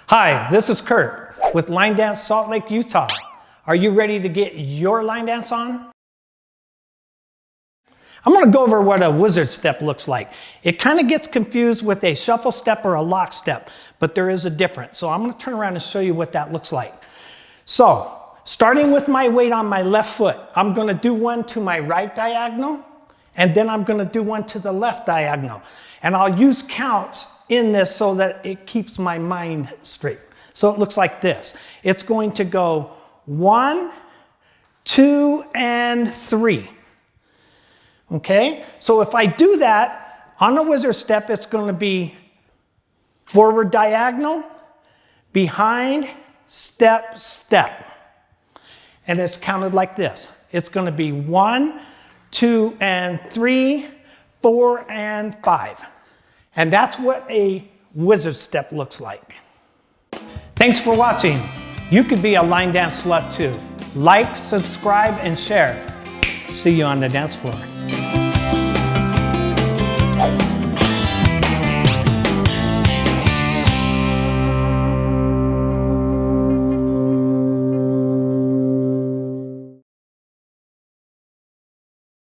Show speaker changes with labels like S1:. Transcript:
S1: Hi, this is Kirk with Line Dance Salt Lake, Utah. Are you ready to get your line dance on? I'm going to go over what a wizard step looks like. It kind of gets confused with a shuffle step or a lock step, but there is a difference. So I'm going to turn around and show you what that looks like. So, starting with my weight on my left foot, I'm going to do one to my right diagonal, and then I'm going to do one to the left diagonal. And I'll use counts in this so that it keeps my mind straight. So it looks like this. It's going to go 1, 2, and 3. Okay? So if I do that, on the wizard step, it's going to be forward diagonal, behind, step, step. And it's counted like this. It's going to be 1, 2, and 3, 4, and 5. And that's what a wizard step looks like. Thanks for watching. You could be a line dance slut too. Like, subscribe, and share. See you on the dance floor.